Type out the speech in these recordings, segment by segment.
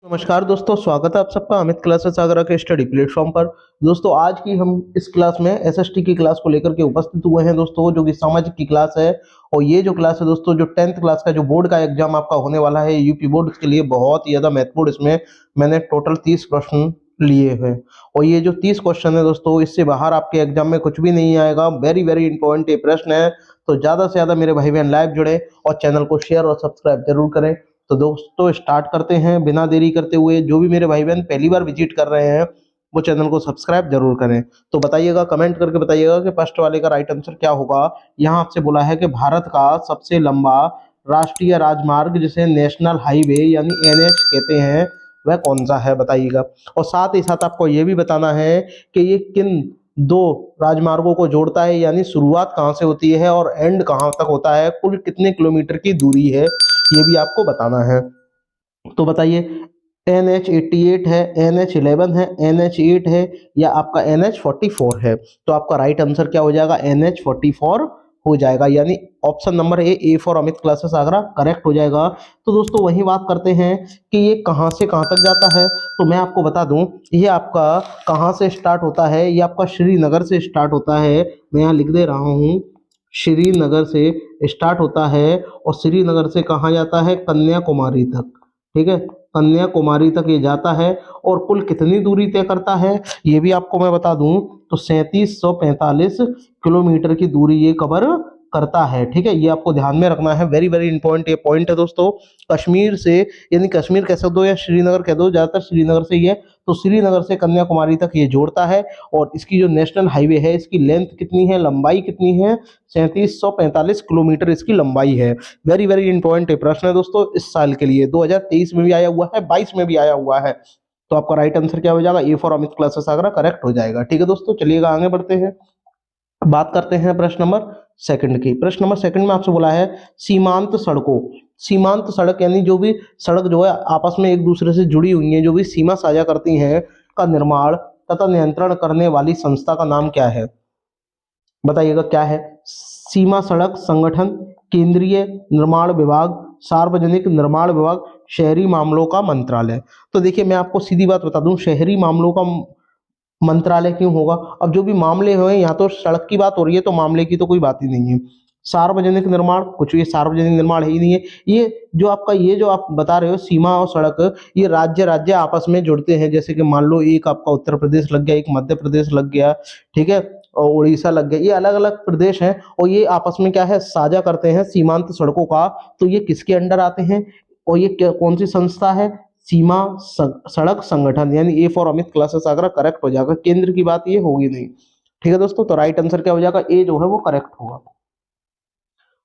नमस्कार दोस्तों, स्वागत है आप सबका अमित क्लासेस आगरा के स्टडी प्लेटफॉर्म पर। दोस्तों आज की हम इस क्लास में एसएसटी की क्लास को लेकर के उपस्थित हुए हैं दोस्तों, जो कि सामाजिक की क्लास है। और ये जो क्लास है दोस्तों, जो 10th क्लास का जो बोर्ड का एग्जाम आपका होने वाला है यूपी बोर्ड, उसके लिए बहुत ही ज्यादा महत्वपूर्ण इसमें मैंने टोटल 30 प्रश्न लिए हैं। और ये जो 30 क्वेश्चन है दोस्तों, इससे बाहर आपके एग्जाम में कुछ भी नहीं आएगा। वेरी वेरी इंपॉर्टेंट ये प्रश्न है, तो ज्यादा से ज्यादा मेरे भाई बहन लाइव जुड़े और चैनल को शेयर और सब्सक्राइब जरूर करें। तो दोस्तों स्टार्ट करते हैं बिना देरी करते हुए। जो भी मेरे भाई बहन पहली बार विजिट कर रहे हैं वो चैनल को सब्सक्राइब जरूर करें। तो बताइएगा, कमेंट करके बताइएगा कि फर्स्ट वाले का राइट आंसर क्या होगा। यहाँ आपसे बोला है कि भारत का सबसे लंबा राष्ट्रीय राजमार्ग, जिसे नेशनल हाईवे यानी एनएच कहते हैं, वह कौन सा है बताइएगा। और साथ ही साथ आपको ये भी बताना है कि ये किन दो राजमार्गों को जोड़ता है, यानी शुरुआत कहाँ से होती है और एंड कहाँ तक होता है, कुल कितने किलोमीटर की दूरी है, ये भी आपको बताना है। तो बताइए, NH88 है, NH11 है, NH8 है, या आपका NH44 है। तो आपका राइट आंसर क्या हो जाएगा? NH44 हो जाएगा, यानी option number A for Amit classes Agra correct हो जाएगा। तो दोस्तों वही बात करते हैं कि ये कहाँ से कहाँ तक जाता है। तो मैं आपको बता दूं, ये आपका कहाँ से स्टार्ट होता है, ये आपका श्रीनगर से स्टार्ट होता है। मैं यहाँ लिख दे रहा हूँ, श्रीनगर से स्टार्ट होता है और श्रीनगर से कहाँ जाता है? कन्याकुमारी तक। ठीक है, कन्याकुमारी तक ये जाता है। और कुल कितनी दूरी तय करता है ये भी आपको मैं बता दूं, तो 3745 किलोमीटर की दूरी ये कवर करता है। ठीक है, ये आपको ध्यान में रखना है, वेरी वेरी इंपॉर्टेंट ये पॉइंट है दोस्तों। कश्मीर से, यानी कश्मीर कह दो या श्रीनगर कह दो, ज्यादातर श्रीनगर से ही है, तो श्रीनगर से कन्याकुमारी तक ये जोड़ता है। और इसकी जो नेशनल हाईवे है, इसकी लेंथ कितनी है, लंबाई कितनी है? 3745 किलोमीटर इसकी लंबाई है। वेरी वेरी इंपॉर्टेंट प्रश्न है दोस्तों, इस साल के लिए 2023 में भी आया हुआ है, 22 में भी आया हुआ है। तो आपका राइट आंसर क्या हो जाएगा? A for Amit classes Agra correct हो जाएगा। ठीक है दोस्तों, चलिएगा आगे बढ़ते हैं। बात करते हैं प्रश्न नंबर सेकंड की। प्रश्न नंबर सेकंड में आपसे बोला है सीमांत सड़कों, सीमांत सड़क यानी जो भी सड़क जो है आपस में एक दूसरे से जुड़ी हुई है, जो भी सीमा साझा करती हैं, का निर्माण तथा नियंत्रण करने वाली संस्था का नाम क्या है बताइएगा। क्या है? सीमा सड़क संगठन, केंद्रीय निर्माण विभाग, सार्वजनिक निर्माण विभाग, शहरी मामलों का मंत्रालय। तो देखिए मैं आपको सीधी बात बता दूं, शहरी मामलों का मंत्रालय क्यों होगा? अब जो भी मामले हुए, यहाँ तो सड़क की बात हो रही है, तो मामले की तो कोई बात ही नहीं है। सार्वजनिक निर्माण, कुछ ये सार्वजनिक निर्माण है ही नहीं है। ये जो आपका, ये जो आप बता रहे हो सीमा और सड़क, ये राज्य राज्य आपस में जुड़ते हैं। जैसे कि मान लो एक आपका उत्तर प्रदेश लग गया, एक मध्य प्रदेश लग गया, ठीक है, और उड़ीसा लग गया, ये अलग अलग प्रदेश हैं और ये आपस में क्या है, साझा करते हैं सीमांत सड़कों का। तो ये किसके अंडर आते हैं और ये कौन सी संस्था है? सीमा सड़क संगठन, यानी A for Amit classes Agra correct हो जाएगा। केंद्र की बात ये होगी नहीं। ठीक है दोस्तों, तो राइट आंसर क्या हो जाएगा? ए जो है वो करेक्ट होगा।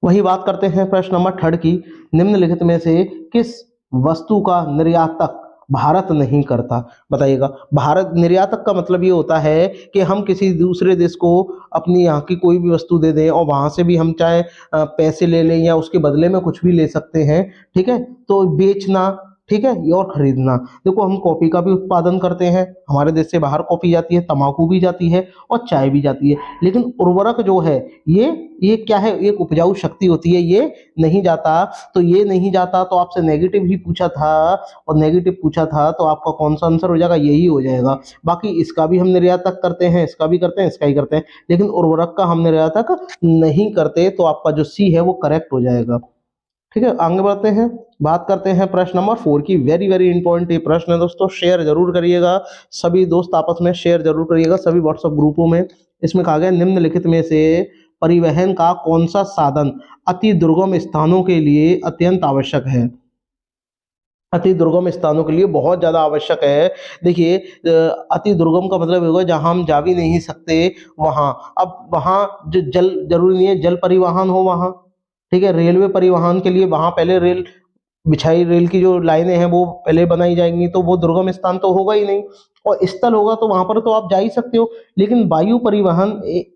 वही बात करते हैं प्रश्न नंबर थर्ड की। निम्नलिखित में से किस वस्तु का निर्यातक भारत नहीं करता बताइएगा। भारत निर्यातक का मतलब ये होता है कि हम किसी दूसरे देश को अपनी यहाँ की कोई भी वस्तु दे दें और वहां से भी हम चाहे पैसे ले लें या उसके बदले में कुछ भी ले सकते हैं। ठीक है, तो बेचना, ठीक है, ये और खरीदना। देखो हम कॉफी का भी उत्पादन करते हैं, हमारे देश से बाहर कॉफी जाती है, तंबाकू भी जाती है और चाय भी जाती है, लेकिन उर्वरक जो है ये क्या है, एक उपजाऊ शक्ति होती है, ये नहीं जाता। तो ये नहीं जाता, तो आपसे नेगेटिव ही पूछा था और नेगेटिव पूछा था, तो आपका कौन सा आंसर हो जाएगा? यही हो जाएगा। बाकी इसका भी हम निर्यातक करते हैं, इसका भी करते हैं, इसका ही करते हैं, लेकिन उर्वरक का हम निर्यातक नहीं करते। तो आपका जो सी है वो करेक्ट हो जाएगा। ठीक है, आगे बढ़ते हैं। बात करते हैं प्रश्न नंबर 4 की। वेरी वेरी इंपॉर्टेंट ये प्रश्न है दोस्तों, शेयर जरूर करिएगा, सभी दोस्त आपस में शेयर जरूर करिएगा, सभी व्हाट्सएप ग्रुपों में। इसमें कहा गया निम्नलिखित में से परिवहन का कौन सा साधन अति दुर्गम स्थानों के लिए अत्यंत आवश्यक है? अति दुर्गम स्थानों के लिए बहुत ज्यादा आवश्यक है। देखिए अति दुर्गम का मतलब होगा जहां हम जा भी नहीं सकते वहां। अब वहां जो जल, जरूरी नहीं है जल परिवहन हो वहां, ठीक है, रेलवे परिवहन के लिए वहां पहले रेल बिछाई, रेल की जो लाइनें हैं वो पहले बनाई जाएंगी, तो वो दुर्गम स्थान तो होगा ही नहीं। और स्थल होगा तो वहां पर तो आप जा ही सकते हो, लेकिन वायु परिवहन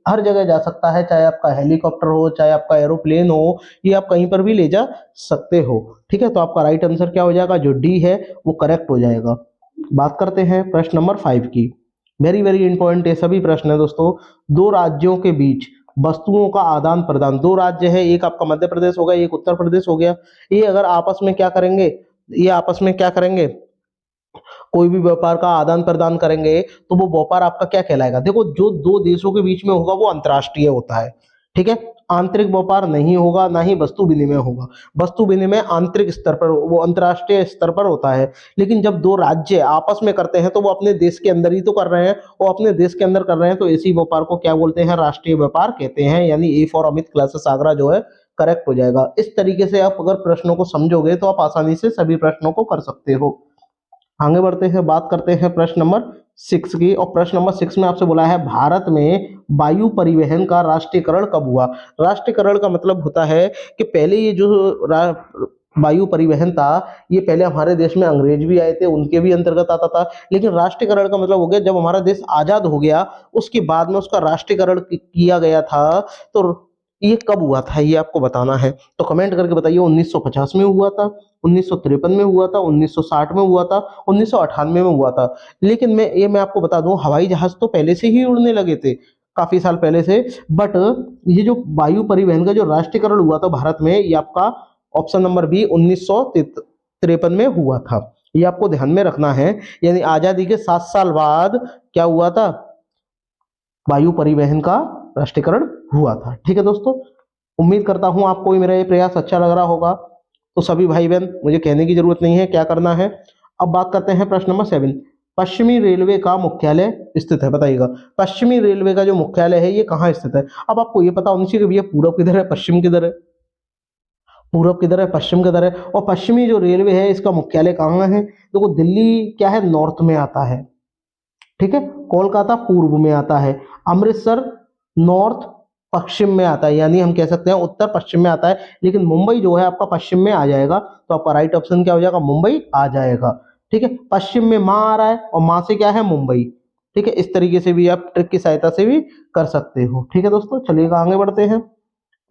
हर जगह जा सकता है, चाहे आपका हेलीकॉप्टर हो, चाहे आपका एरोप्लेन हो, ये आप कहीं पर भी ले जा सकते हो। ठीक है, तो आपका राइट आंसर क्या हो जाएगा? जो डी है वो करेक्ट हो जाएगा। बात करते हैं प्रश्न नंबर 5 की। वेरी वेरी इंपॉर्टेंट ये सभी प्रश्न है दोस्तों। दो राज्यों के बीच वस्तुओं का आदान प्रदान, दो राज्य है, एक आपका मध्य प्रदेश हो गया, एक उत्तर प्रदेश हो गया, ये अगर आपस में क्या करेंगे, ये आपस में क्या करेंगे, कोई भी व्यापार का आदान प्रदान करेंगे तो वो व्यापार आपका क्या कहलाएगा? देखो, जो दो देशों के बीच में होगा वो अंतर्राष्ट्रीय होता है, ठीक है। आंतरिक व्यापार नहीं होगा, ना ही वस्तु विनिमय होगा। वस्तु विनिमय आंतरिक स्तर पर, वो अंतर्राष्ट्रीय स्तर पर होता है। लेकिन जब दो राज्य आपस में करते हैं तो वो अपने देश के अंदर ही तो कर रहे हैं, वो अपने देश के अंदर कर रहे हैं, तो इसी व्यापार को क्या बोलते हैं? राष्ट्रीय व्यापार कहते हैं। यानी A for Amit classes Agra जो है करेक्ट हो जाएगा। इस तरीके से आप अगर प्रश्नों को समझोगे तो आप आसानी से सभी प्रश्नों को कर सकते हो। आगे बढ़ते हैं, बात करते हैं प्रश्न नंबर 6 की। और प्रश्न नंबर 6 में आपसे बोला है भारत में वायु परिवहन का राष्ट्रीयकरण कब हुआ? राष्ट्रीयकरण का मतलब होता है कि पहले ये जो वायु परिवहन था, ये पहले हमारे देश में अंग्रेज भी आए थे, उनके भी अंतर्गत आता था। लेकिन राष्ट्रीयकरण का मतलब हो गया जब हमारा देश आजाद हो गया, उसके बाद में उसका राष्ट्रीयकरण किया गया था। तो ये कब हुआ था, ये आपको बताना है। तो कमेंट करके बताइए। 1950 में हुआ था, 1953 में हुआ था, 1960 में हुआ था, 1998 में हुआ था। लेकिन मैं आपको बता दूं, हवाई जहाज तो पहले से ही उड़ने लगे थे, काफी साल पहले से। बट ये जो वायु परिवहन का जो राष्ट्रीयकरण हुआ था भारत में, ये आपका ऑप्शन नंबर बी 1953 में हुआ था। ये आपको ध्यान में रखना है। यानी आजादी के 7 साल बाद क्या हुआ था? वायु परिवहन का राष्ट्रीयकरण हुआ था। ठीक है दोस्तों, उम्मीद करता हूं आपको मेरा ये प्रयास अच्छा लग रहा होगा। तो सभी भाई बहन, मुझे कहने की जरूरत नहीं है क्या करना है। अब बात करते हैं प्रश्न नंबर 7। पश्चिमी रेलवे का मुख्यालय स्थित है, बताइएगा। पश्चिमी रेलवे का जो मुख्यालय है ये कहाँ स्थित है? अब आपको ये पता होना चाहिए कि भैया पूरब किधर है, पश्चिम किधर है। पूरब किधर है, पश्चिम किधर है। और पश्चिमी जो रेलवे है इसका मुख्यालय कहाँ है? देखो, दिल्ली क्या है, नॉर्थ में आता है, ठीक है। कोलकाता पूर्व में आता है, अमृतसर नॉर्थ पश्चिम में आता है, यानी हम कह सकते हैं उत्तर पश्चिम में आता है। लेकिन मुंबई जो है आपका पश्चिम में आ जाएगा। तो आपका राइट ऑप्शन क्या हो जाएगा? मुंबई आ जाएगा, ठीक है। पश्चिम में माँ आ रहा है और माँ से क्या है? मुंबई, ठीक है। इस तरीके से भी आप ट्रिक की सहायता से भी कर सकते हो, ठीक है दोस्तों। चलिएगा आगे बढ़ते हैं।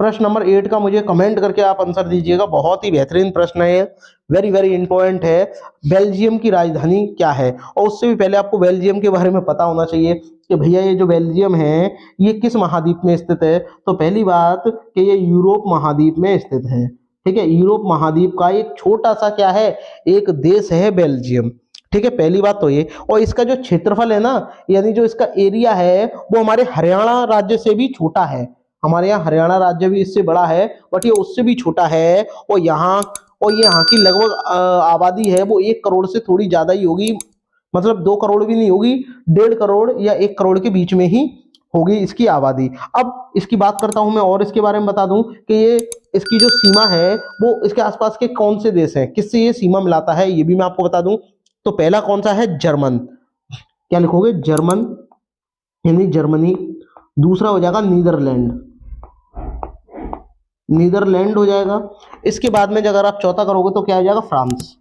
प्रश्न नंबर 8 का मुझे कमेंट करके आप आंसर दीजिएगा। बहुत ही बेहतरीन प्रश्न है, वेरी वेरी इंपॉर्टेंट है। बेल्जियम की राजधानी क्या है? और उससे भी पहले आपको बेल्जियम के बारे में पता होना चाहिए कि भैया ये जो बेल्जियम है ये किस महाद्वीप में स्थित है। तो पहली बात कि ये यूरोप महाद्वीप में स्थित है, ठीक है। यूरोप महाद्वीप का एक छोटा सा क्या है, एक देश है बेल्जियम, ठीक है। पहली बात तो ये। और इसका जो क्षेत्रफल है ना, यानी जो इसका एरिया है वो हमारे हरियाणा राज्य से भी छोटा है। हमारे यहाँ हरियाणा राज्य भी इससे बड़ा है, बट ये उससे भी छोटा है। और ये यहाँ की लगभग आबादी है वो 1 करोड़ से थोड़ी ज्यादा ही होगी। मतलब 2 करोड़ भी नहीं होगी, 1.5 करोड़ या 1 करोड़ के बीच में ही होगी इसकी आबादी। अब इसकी बात करता हूं मैं, और इसके बारे में बता दूं कि ये इसकी जो सीमा है वो इसके आसपास के कौन से देश हैं, किससे ये सीमा मिलाता है, ये भी मैं आपको बता दूं। तो पहला कौन सा है? जर्मन। क्या लिखोगे? जर्मन, यानी जर्मनी। दूसरा हो जाएगा नीदरलैंड, नीदरलैंड हो जाएगा। इसके बाद में अगर आप चौथा करोगे तो क्या हो जाएगा? फ्रांस,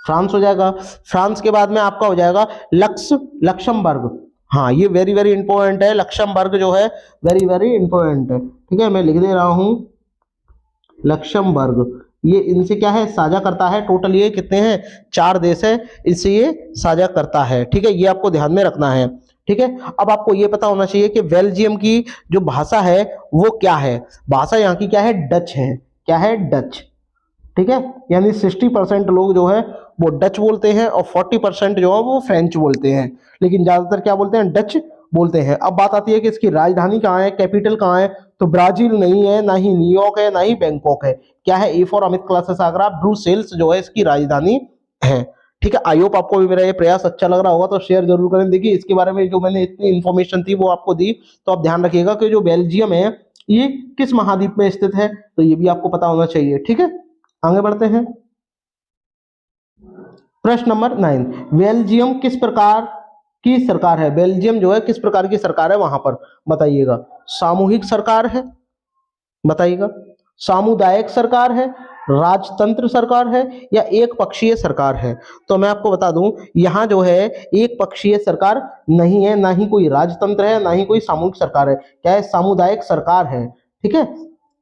फ्रांस हो जाएगा। फ्रांस के बाद में आपका हो जाएगा लक्समबर्ग। हाँ, ये वेरी वेरी इंपॉर्टेंट है। लक्समबर्ग जो है वेरी वेरी इंपॉर्टेंट है, ठीक है। मैं लिख दे रहा हूं लक्समबर्ग। ये इनसे क्या है? साझा करता है। टोटल ये कितने हैं? 4 देश है, इनसे ये साझा करता है, ठीक है। ये आपको ध्यान में रखना है, ठीक है। अब आपको ये पता होना चाहिए कि बेल्जियम की जो भाषा है वो क्या है। भाषा यहाँ की क्या है? डच है। क्या है? डच, ठीक है। यानी 60% लोग जो है वो डच बोलते हैं और 40% जो है वो फ्रेंच बोलते हैं। लेकिन ज्यादातर क्या बोलते हैं? डच बोलते हैं। अब बात आती है कि इसकी राजधानी कहाँ है, कैपिटल कहाँ है। तो ब्राजील नहीं है, ना ही न्यूयॉर्क है, ना ही बैंकॉक है। क्या है? A for Amit classes Agra, Brussels जो है इसकी राजधानी है, ठीक है। आई होप आपको भी मेरा ये प्रयास अच्छा लग रहा होगा, तो शेयर जरूर करें। देखिए, इसके बारे में जो मैंने इतनी इन्फॉर्मेशन थी वो आपको दी, तो आप ध्यान रखिएगा कि जो बेल्जियम है ये किस महाद्वीप में स्थित है, तो ये भी आपको पता होना चाहिए, ठीक है। आगे बढ़ते हैं। प्रश्न नंबर 9। बेल्जियम किस प्रकार की सरकार है? बेल्जियम जो है किस प्रकार की सरकार है वहां पर, बताइएगा। सामूहिक सरकार है, बताइएगा। सामुदायिक सरकार है, राजतंत्र सरकार है, या एक पक्षीय सरकार है? तो मैं आपको बता दूं, यहाँ जो है एक पक्षीय सरकार नहीं है, ना ही कोई राजतंत्र है, ना ही कोई सामूहिक सरकार है। क्या है? सामुदायिक सरकार है, ठीक है।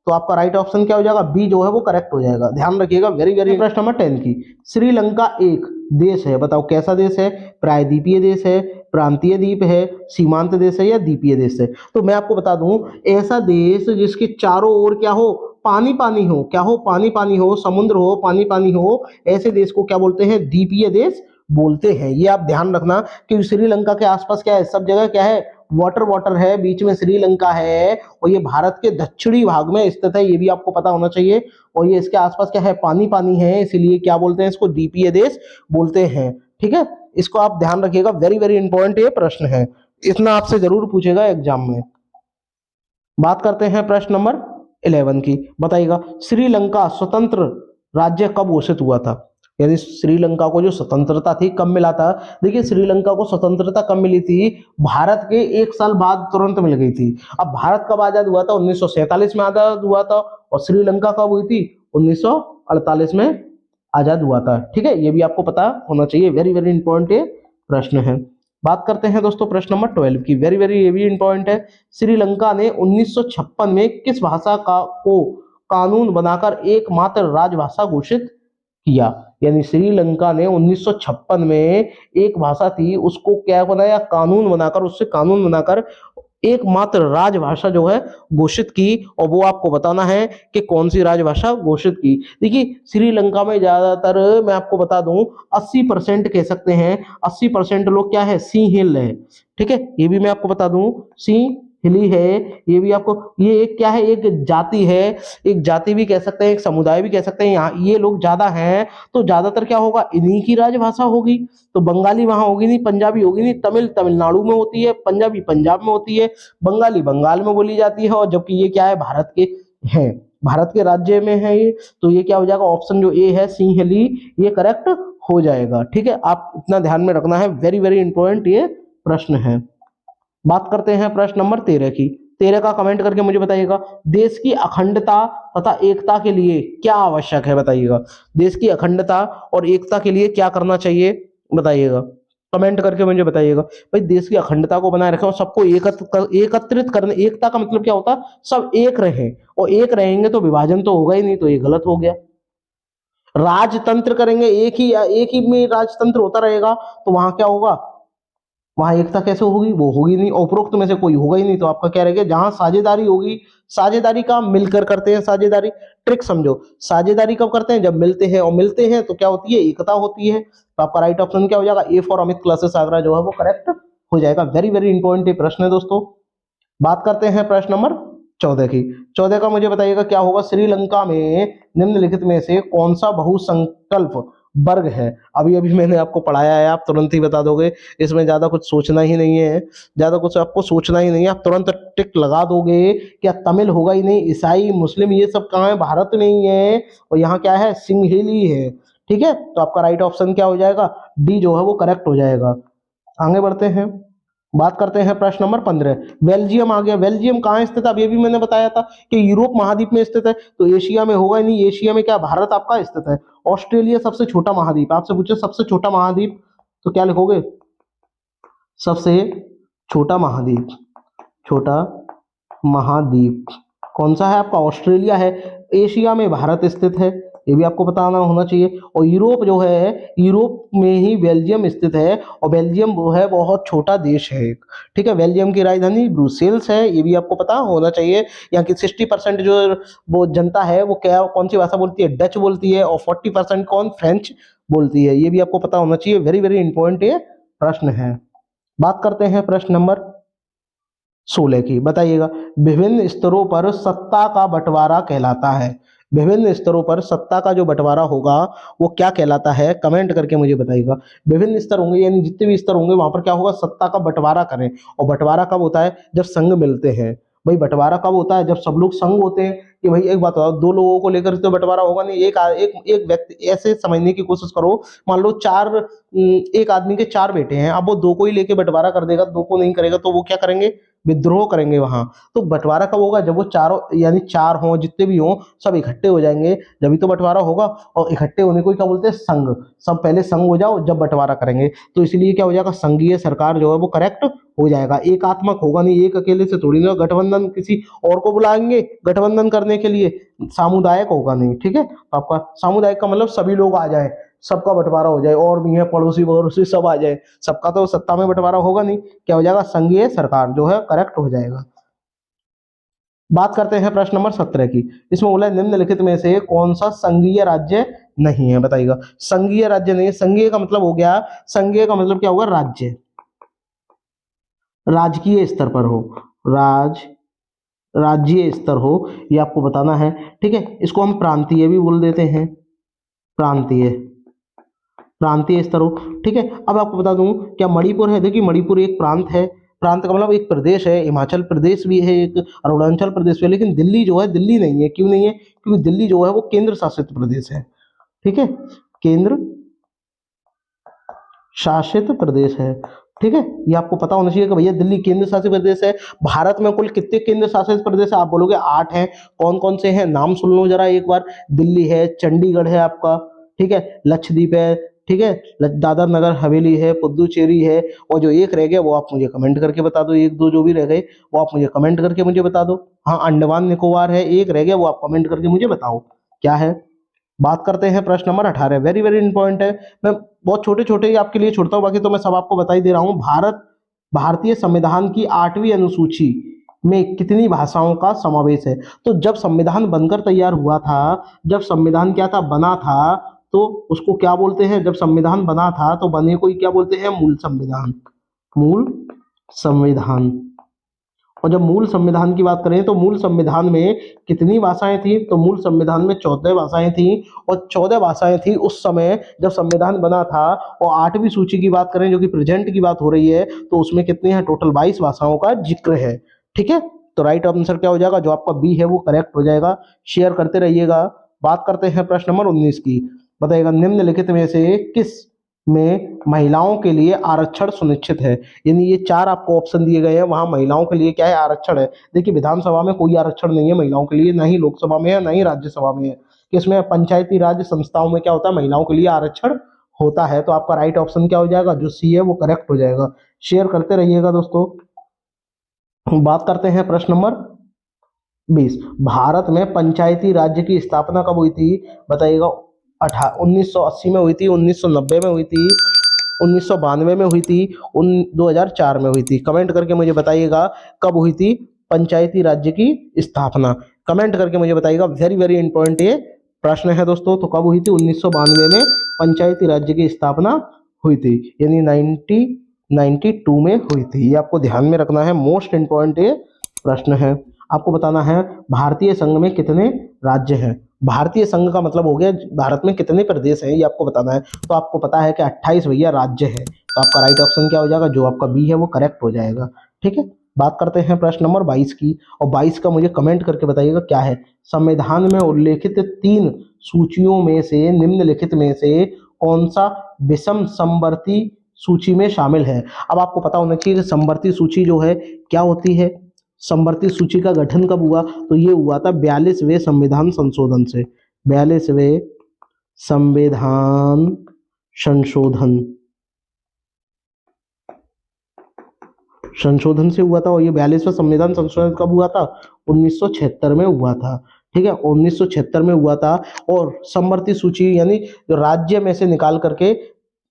तो आपका राइट ऑप्शन क्या हो जाएगा? बी जो है वो करेक्ट हो जाएगा। ध्यान रखिएगा, वेरी वेरी। प्रश्न नंबर 10 की। श्रीलंका एक देश है, बताओ कैसा देश है? प्रायद्वीपीय देश है, प्रांतीय द्वीप है, सीमांत देश है, या द्वीपीय देश है? तो मैं आपको बता दूं, ऐसा देश जिसके चारों ओर क्या हो? पानी पानी हो। क्या हो? पानी पानी हो, समुद्र हो, पानी पानी हो, ऐसे देश को क्या बोलते हैं? द्वीपीय देश बोलते हैं। ये आप ध्यान रखना कि श्रीलंका के आसपास क्या है, सब जगह क्या है, वाटर वाटर है, बीच में श्रीलंका है और ये भारत के दक्षिणी भाग में स्थित है, ये भी आपको पता होना चाहिए। और ये इसके आसपास क्या है, पानी पानी है, इसीलिए क्या बोलते हैं इसको, द्वीपीय देश बोलते हैं। ठीक है, इसको आप ध्यान रखिएगा, वेरी वेरी इंपॉर्टेंट ये प्रश्न है, इतना आपसे जरूर पूछेगा एग्जाम में। बात करते हैं प्रश्न नंबर 11 की, बताइएगा श्रीलंका स्वतंत्र राज्य कब घोषित हुआ था, यानी श्रीलंका को जो स्वतंत्रता थी कब मिला था। देखिए श्रीलंका को स्वतंत्रता कब मिली थी, भारत के 1 साल बाद तुरंत मिल गई थी। अब भारत कब आजाद हुआ था, 1947 में आजाद हुआ था, और श्रीलंका कब हुई थी, 1948 में आजाद हुआ था। ठीक है, ये भी आपको पता होना चाहिए, वेरी वेरी इंपॉर्टेंट ये प्रश्न है। बात करते हैं दोस्तों प्रश्न नंबर 12 की, वेरी वेरी ये भी इंपॉर्टेंट है। श्रीलंका ने 1956 में किस भाषा को कानून बनाकर एकमात्र राजभाषा घोषित किया, यानी श्रीलंका ने 1956 में एक भाषा थी उसको क्या बनाया, कानून बनाकर, उससे कानून बनाकर एकमात्र राजभाषा जो है घोषित की, और वो आपको बताना है कि कौन सी राजभाषा घोषित की। देखिए श्रीलंका में ज्यादातर मैं आपको बता दूं 80% कह सकते हैं, 80% लोग क्या है, सी हिल है। ठीक है, ये भी मैं आपको बता दूं, सी हिली है, ये भी आपको, ये एक क्या है, एक जाति है, एक जाति भी कह सकते हैं, एक समुदाय भी कह सकते हैं, यहाँ ये लोग ज्यादा हैं, तो ज्यादातर क्या होगा, इन्हीं की राजभाषा होगी। तो बंगाली वहां होगी नहीं, पंजाबी होगी नहीं, तमिल तमिलनाडु में होती है, पंजाबी पंजाब में होती है, बंगाली बंगाल में बोली जाती है, और जबकि ये क्या है, भारत के हैं, भारत के राज्य में है ये, तो ये क्या हो जाएगा, ऑप्शन जो ए है सिंहली, ये करेक्ट हो जाएगा। ठीक है, आप इतना ध्यान में रखना है, वेरी वेरी इंपॉर्टेंट ये प्रश्न है। बात करते हैं प्रश्न नंबर 13 की, 13 का कमेंट करके मुझे बताइएगा, देश की अखंडता तथा एकता के लिए क्या आवश्यक है, बताइएगा, देश की अखंडता और एकता के लिए क्या करना चाहिए, बताइएगा, कमेंट करके मुझे बताइएगा। भाई देश की अखंडता को बनाए रखें और सबको एकत्रित करने, एकता का मतलब क्या होता है, सब एक रहे, और एक रहेंगे तो विभाजन तो होगा ही नहीं, तो ये गलत हो गया। राजतंत्र करेंगे, एक ही में राजतंत्र होता रहेगा, तो वहां क्या होगा, वहां एकता कैसे होगी, वो होगी नहीं, उपरोक्त में से कोई होगा ही नहीं, तो आपका क्या रहेगा, जहां साझेदारी होगी, साझेदारी काम मिलकर करते हैं, साझेदारी, ट्रिक समझो, साझेदारी कब करते हैं, जब मिलते हैं, और मिलते हैं तो क्या होती है, एकता होती है। तो आपका राइट ऑप्शन क्या हो जाएगा, A for Amit classes Agra जो है वो करेक्ट हो जाएगा। वेरी वेरी इंपॉर्टेंट प्रश्न है दोस्तों। बात करते हैं प्रश्न नंबर 14 की, 14 का मुझे बताइएगा क्या होगा, श्रीलंका में निम्नलिखित में से कौन सा बहुसंकल्प वर्ग है। अभी अभी मैंने आपको पढ़ाया है, आप तुरंत ही बता दोगे, इसमें ज्यादा कुछ सोचना ही नहीं है, ज्यादा कुछ आपको सोचना ही नहीं है, आप तुरंत टिक लगा दोगे। क्या तमिल होगा ही नहीं, ईसाई मुस्लिम ये सब कहाँ है, भारत में ही है, और यहाँ क्या है, सिंहली है। ठीक है, तो आपका राइट ऑप्शन क्या हो जाएगा, डी जो है वो करेक्ट हो जाएगा। आगे बढ़ते हैं, बात करते हैं प्रश्न नंबर 15, बेल्जियम आ गया। बेल्जियम कहाँ स्थित है, अब ये भी मैंने बताया था कि यूरोप महाद्वीप में स्थित है, तो एशिया में होगा ही नहीं, एशिया में क्या, भारत आपका स्थित है। ऑस्ट्रेलिया सबसे छोटा महाद्वीप, आपसे पूछे सबसे छोटा महाद्वीप, तो क्या लिखोगे, सबसे छोटा महाद्वीप, छोटा महाद्वीप कौन सा है आपका, ऑस्ट्रेलिया है। एशिया में भारत स्थित है, ये भी आपको बताना होना चाहिए। और यूरोप जो है, यूरोप में ही बेल्जियम स्थित है, और बेल्जियम वो है बहुत छोटा देश है एक। ठीक है, बेल्जियम की राजधानी ब्रुसेल्स है, ये भी आपको पता होना चाहिए। यहाँ की 60% जो वो जनता है वो क्या, कौन सी भाषा बोलती है, डच बोलती है, और 40% कौन, फ्रेंच बोलती है, ये भी आपको पता होना चाहिए। वेरी वेरी इंपॉर्टेंट ये प्रश्न है। बात करते हैं प्रश्न नंबर 16 की, बताइएगा, विभिन्न स्तरों पर सत्ता का बंटवारा कहलाता है, विभिन्न स्तरों पर सत्ता का जो बंटवारा होगा वो क्या कहलाता है, कमेंट करके मुझे बताइएगा। विभिन्न स्तर होंगे, यानी जितने भी स्तर होंगे वहां पर क्या होगा, सत्ता का बंटवारा करें। और बंटवारा कब होता है, जब संघ मिलते हैं। भाई बंटवारा कब होता है, जब सब लोग संघ होते हैं। कि भाई एक बात बताओ, दो लोगों को लेकर तो बंटवारा होगा नहीं, एक व्यक्ति, ऐसे समझने की कोशिश करो, मान लो एक आदमी के 4 बेटे हैं, अब वो 2 को ही लेके बंटवारा कर देगा, 2 को नहीं करेगा, तो वो क्या करेंगे, विद्रोह करेंगे वहां। तो बंटवारा कब होगा, जब वो चारों, यानी 4 हों, जितने भी हों, सब इकट्ठे हो जाएंगे, जब तो बंटवारा होगा। और इकट्ठे होने को क्या बोलते हैं, संघ। सब पहले संघ हो जाओ, जब बंटवारा करेंगे। तो इसलिए क्या हो जाएगा, संघीय सरकार जो है वो करेक्ट हो जाएगा। एकात्मक होगा नहीं, एक अकेले से थोड़ी ना, गठबंधन किसी और को बुलाएंगे गठबंधन करने के लिए, सामुदायिक होगा नहीं। ठीक है, तो आपका सामुदायिक का मतलब सभी लोग आ जाए, सबका बंटवारा हो जाए, और भी है पड़ोसी वड़ोसी सब आ जाए, सबका तो सत्ता में बंटवारा होगा नहीं, क्या हो जाएगा, संघीय सरकार जो है करेक्ट हो जाएगा। बात करते हैं प्रश्न नंबर 17 की, इसमें बोला है, निम्नलिखित में से कौन सा संघीय राज्य नहीं है। बताइएगा, संघीय राज्य नहीं है। संघीय का मतलब हो गया, संघीय का मतलब क्या होगा, राज्य, राजकीय स्तर पर हो, राज्य स्तर हो, ये आपको बताना है। ठीक है, इसको हम प्रांतीय भी बोल देते हैं, प्रांतीय, प्रांतीय स्तर हो। ठीक है, अब आपको बता दूं क्या मणिपुर है, देखिए मणिपुर एक प्रांत है, प्रांत का मतलब एक प्रदेश है, हिमाचल प्रदेश भी है एक, अरुणाचल प्रदेश भी है, लेकिन दिल्ली जो है, दिल्ली नहीं है। क्यों नहीं है? क्योंकि दिल्ली जो है वो केंद्र शासित प्रदेश है। ठीक है, केंद्र शासित प्रदेश है। ठीक है, ये आपको पता होना चाहिए कि भैया दिल्ली केंद्र शासित प्रदेश है। भारत में कुल कितने केंद्र शासित प्रदेश है? आप बोलोगे 8 हैं। कौन कौन से हैं, नाम सुन लो जरा एक बार। दिल्ली है, चंडीगढ़ है आपका, ठीक है, लक्षद्वीप है, ठीक है, दादर नगर हवेली है, पुदुचेरी है, और जो एक रह गया वो आप मुझे कमेंट करके बता दो। एक दो जो भी रह गए वो आप मुझे कमेंट करके मुझे बता दो। हाँ, अंडमान निकोबार है, एक रह गया, वो आप कमेंट करके मुझे बताओ क्या है। बात करते हैं प्रश्न नंबर 18, वेरी वेरी इंपॉर्टेंट है। मैं बहुत छोटे छोटे ही आपके लिए छोड़ता हूँ, बाकी तो मैं सब आपको बता ही दे रहा हूँ। भारतीय संविधान की 8वीं अनुसूची में कितनी भाषाओं का समावेश है? तो जब संविधान बनकर तैयार हुआ था, जब संविधान क्या था, बना था, तो उसको क्या बोलते हैं? जब संविधान बना था तो बने को ही क्या बोलते हैं? मूल संविधान, मूल संविधान। और जब मूल संविधान की बात करें तो मूल संविधान में कितनी भाषाएं थी? तो मूल संविधान में 14 भाषाएं थी, और 14 भाषाएं थी उस समय जब संविधान बना था। और 8वीं सूची की बात करें, जो कि प्रेजेंट की बात हो रही है, तो उसमें कितने हैं? टोटल 22 भाषाओं का जिक्र है। ठीक है, तो राइट आंसर क्या हो जाएगा? जो आपका बी है वो करेक्ट हो जाएगा। शेयर करते रहिएगा। बात करते हैं प्रश्न नंबर 19 की। बताइएगा, निम्नलिखित में से किस में महिलाओं के लिए आरक्षण सुनिश्चित है? यानी ये 4 आपको ऑप्शन दिए गए हैं, वहां महिलाओं के लिए क्या है? आरक्षण है। देखिए, विधानसभा में कोई आरक्षण नहीं है महिलाओं के लिए, ना ही लोकसभा में है, ना ही राज्यसभा में है। किसमें? पंचायती राज संस्थाओं में क्या होता है? महिलाओं के लिए आरक्षण होता है। तो आपका राइट ऑप्शन क्या हो जाएगा? जो सी है वो करेक्ट हो जाएगा। शेयर करते रहिएगा दोस्तों। बात करते हैं प्रश्न नंबर 20, भारत में पंचायती राज्य की स्थापना कब हुई थी? बताइएगा, 1980 में हुई थी, 1990 में हुई थी, 1992 में हुई थी, 2004 में हुई थी। कमेंट करके मुझे बताइएगा कब हुई थी पंचायती राज्य की स्थापना। कमेंट करके मुझे बताइएगा, वेरी वेरी इंपॉर्टेंट ये प्रश्न है दोस्तों। तो कब हुई थी? 1992 में पंचायती राज्य की स्थापना हुई थी, यानी 1992 में हुई थी। ये आपको ध्यान में रखना है, मोस्ट इंपॉर्टेंट ये प्रश्न है। आपको बताना है भारतीय संघ में कितने राज्य हैं। भारतीय संघ का मतलब हो गया भारत में कितने प्रदेश हैं, ये आपको बताना है। तो आपको पता है कि 28 भैया राज्य है। तो आपका राइट ऑप्शन क्या हो जाएगा? जो आपका बी है वो करेक्ट हो जाएगा। ठीक है, बात करते हैं प्रश्न नंबर 22 की, और 22 का मुझे कमेंट करके बताइएगा क्या है। संविधान में उल्लेखित 3 सूचियों में से निम्नलिखित में से कौन सा विषम समवर्ती सूची में शामिल है? अब आपको पता होना चाहिए कि समवर्ती सूची जो है क्या होती है। समवर्ती सूची का गठन कब हुआ? तो ये हुआ था 42वें संविधान संशोधन से। 42वें संविधान संशोधन से हुआ था। और ये 42वां संविधान संशोधन कब हुआ था? 1976 में हुआ था। ठीक है, 1976 में हुआ था। और समवर्ती सूची यानी जो राज्य में से निकाल करके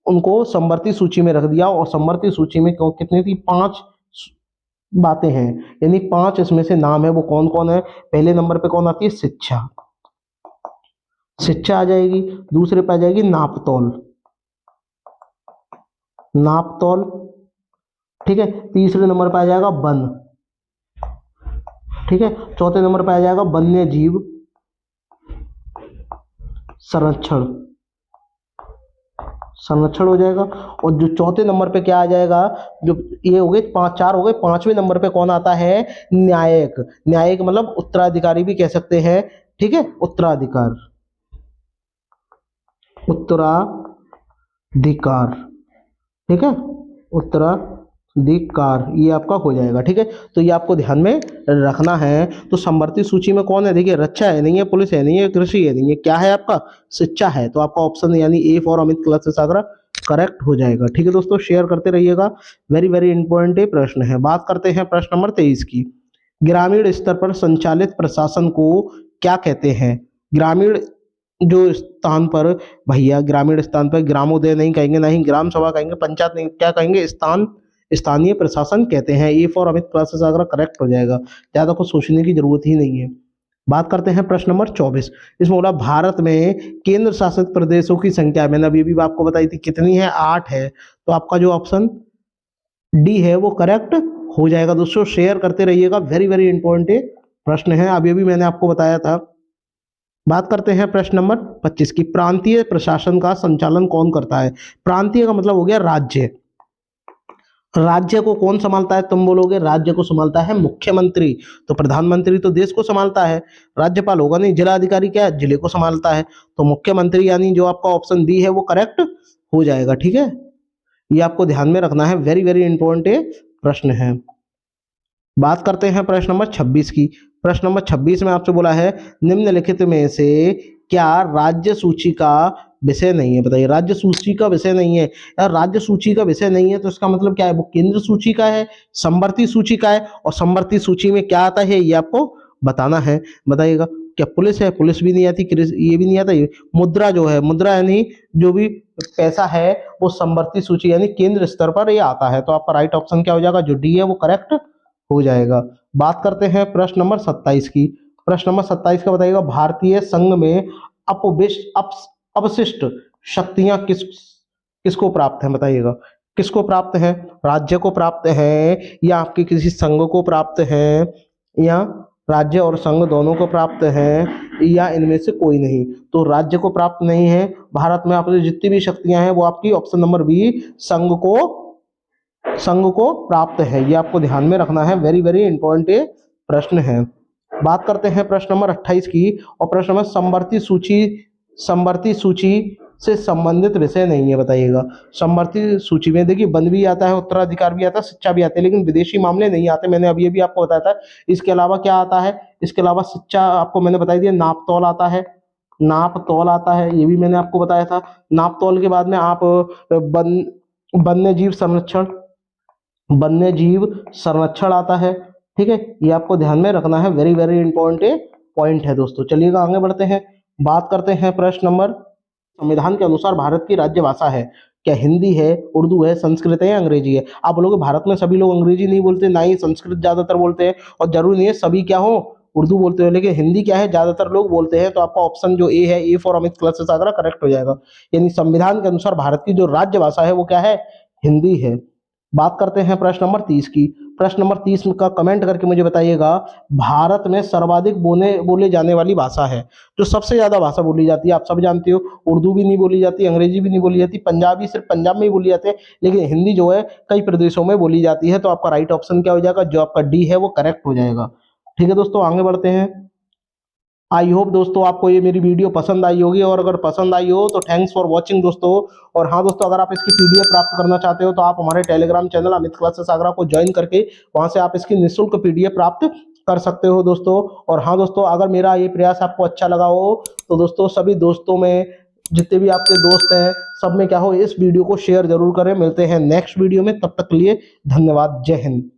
उनको समवर्ती सूची में रख दिया। और समवर्ती सूची में कितनी थी? 5 बातें हैं, यानी 5 इसमें से नाम है। वो कौन कौन है? पहले नंबर पे कौन आती है? शिक्षा, शिक्षा आ जाएगी। दूसरे पे आ जाएगी नापतोल, नापतोल। ठीक है, तीसरे नंबर पे आ जाएगा वन। ठीक है, चौथे नंबर पे आ जाएगा वन्य जीव संरक्षण, संरक्षण हो जाएगा। और जो चौथे नंबर पे क्या आ जाएगा? जो ये हो गए 4 हो गए। 5वें नंबर पे कौन आता है? न्यायिक। न्यायिक मतलब उत्तराधिकारी भी कह सकते हैं। ठीक है, उत्तराधिकार, उत्तराधिकार। ठीक है, उत्तराधिकार, ये आपका हो जाएगा। ठीक है, तो ये आपको ध्यान में रखना है। तो समवर्ती सूची में कौन है? देखिए, रक्षा है नहीं है, पुलिस है नहीं है, कृषि है नहीं है, क्या है आपका? शिक्षा है। तो आपका ऑप्शन यानी A for Amit classes Agra correct हो जाएगा। ठीक है दोस्तों, शेयर करते रहिएगा। वेरी वेरी इंपॉर्टेंट ये प्रश्न है। बात करते हैं प्रश्न नंबर 23 की। ग्रामीण स्तर पर संचालित प्रशासन को क्या कहते हैं? ग्रामीण जो स्थान पर भैया, ग्रामीण स्थान पर ग्रामोदय नहीं कहेंगे, ना ही ग्राम सभा कहेंगे, पंचायत नहीं, क्या कहेंगे? स्थानीय प्रशासन कहते हैं। A for Amit classes Agra correct हो जाएगा। ज्यादा कुछ सोचने की जरूरत ही नहीं है। बात करते हैं प्रश्न नंबर 24। इसमें बोला भारत में केंद्र शासित प्रदेशों की संख्या, मैंने अभी भी आपको बताई थी कितनी है, 8 है। तो आपका जो ऑप्शन डी है वो करेक्ट हो जाएगा। दोस्तों शेयर करते रहिएगा, वेरी वेरी इंपॉर्टेंट प्रश्न है, अभी भी मैंने आपको बताया था। बात करते हैं प्रश्न नंबर 25 की। प्रांतीय प्रशासन का संचालन कौन करता है? प्रांतीय का मतलब हो गया राज्य। राज्य को कौन संभालता है? तुम बोलोगे राज्य को संभालता है मुख्यमंत्री। तो प्रधानमंत्री तो देश को संभालता है, राज्यपाल होगा नहीं। जिला अधिकारी क्या है? जिले को संभालता है। तो मुख्यमंत्री यानी जो आपका ऑप्शन बी है वो करेक्ट हो जाएगा। ठीक है, ये आपको ध्यान में रखना है, वेरी वेरी इंपॉर्टेंट प्रश्न है। बात करते हैं प्रश्न नंबर 26 की। प्रश्न नंबर 26 में आपसे बोला है निम्नलिखित में से क्या राज्य सूची का विषय नहीं है? बताइए, राज्य सूची का विषय नहीं है। यार राज्य सूची का विषय नहीं है तो इसका मतलब क्या है? वो केंद्र सूची का है, समवर्ती सूची का है, और समवर्ती सूची में क्या आता है ये आपको बताना है। बताइएगा, क्या पुलिस है? पुलिस भी नहीं आती, ये भी नहीं आता। ये मुद्रा जो है, मुद्रा यानी जो भी पैसा है वो समवर्ती सूची यानी केंद्र स्तर पर ये आता है। तो आपका राइट ऑप्शन क्या हो जाएगा? जो डी है वो करेक्ट हो जाएगा। बात करते हैं प्रश्न नंबर 27 की। प्रश्न नंबर 27 का बताइएगा भारतीय संघ में अवशिष्ट शक्तियां किसको प्राप्त है? बताइएगा, किसको प्राप्त है? राज्य को प्राप्त है, या आपके किसी संघ को प्राप्त है, या राज्य और संघ दोनों को प्राप्त है, या इनमें से कोई नहीं? तो राज्य को प्राप्त नहीं है। भारत में आपकी जितनी भी शक्तियां हैं वो आपकी ऑप्शन नंबर बी संघ को प्राप्त है। ये आपको ध्यान में रखना है, वेरी वेरी इंपॉर्टेंट प्रश्न है। बात करते हैं प्रश्न नंबर 28 की। और प्रश्न नंबर समवर्ती सूची से संबंधित विषय नहीं है। बताइएगा, समवर्ती सूची में देखिए वन भी आता है, उत्तराधिकार भी आता है, शिक्षा भी आती है, लेकिन विदेशी मामले नहीं आते। मैंने अभी अभी आपको बताया था। इसके अलावा क्या आता है? इसके अलावा शिक्षा आपको मैंने बताई दिया, नाप तौल आता है, नाप तौल आता है, ये भी मैंने आपको बताया था। नाप तौल के बाद में आप वन्य जीव संरक्षण आता है। ठीक है, ये आपको ध्यान में रखना है, वेरी वेरी इंपॉर्टेंट पॉइंट है दोस्तों। चलिएगा आगे बढ़ते हैं। बात करते हैं प्रश्न नंबर, संविधान के अनुसार भारत की राज्य भाषा है क्या? हिंदी है, उर्दू है, संस्कृत है, या अंग्रेजी है? आप बोलोगे भारत में सभी लोग अंग्रेजी नहीं बोलते, ना ही संस्कृत ज्यादातर बोलते हैं, और जरूरी नहीं है सभी क्या हो उर्दू बोलते हो, लेकिन हिंदी क्या है ज्यादातर लोग बोलते हैं। तो आपका ऑप्शन जो ए है, A for Amit classes Agra, correct हो जाएगा। यानी संविधान के अनुसार भारत की जो राज्य भाषा है वो क्या है? हिंदी है। बात करते हैं प्रश्न नंबर 30 की। प्रश्न नंबर 30 का कमेंट करके मुझे बताइएगा भारत में सर्वाधिक बोले जाने वाली भाषा है, जो सबसे ज्यादा भाषा बोली जाती है। आप सब जानते हो, उर्दू भी नहीं बोली जाती, अंग्रेजी भी नहीं बोली जाती, पंजाबी सिर्फ पंजाब में ही बोली जाती है, लेकिन हिंदी जो है कई प्रदेशों में बोली जाती है। तो आपका राइट ऑप्शन क्या हो जाएगा? जो आपका डी है वो करेक्ट हो जाएगा। ठीक है दोस्तों, आगे बढ़ते हैं। आई होप दोस्तों आपको ये मेरी वीडियो पसंद आई होगी, और अगर पसंद आई हो तो थैंक्स फॉर वॉचिंग दोस्तों। और हाँ दोस्तों, अगर आप इसकी पीडीएफ प्राप्त करना चाहते हो तो आप हमारे Telegram channel Amit classes Agra को ज्वाइन करके वहां से आप इसकी निःशुल्क पीडीएफ प्राप्त कर सकते हो दोस्तों। और हाँ दोस्तों, अगर मेरा ये प्रयास आपको अच्छा लगा हो तो दोस्तों सभी दोस्तों में, जितने भी आपके दोस्त हैं, सब में क्या हो, इस वीडियो को शेयर जरूर करें। मिलते हैं नेक्स्ट वीडियो में, तब तक के लिए धन्यवाद। जय हिंद।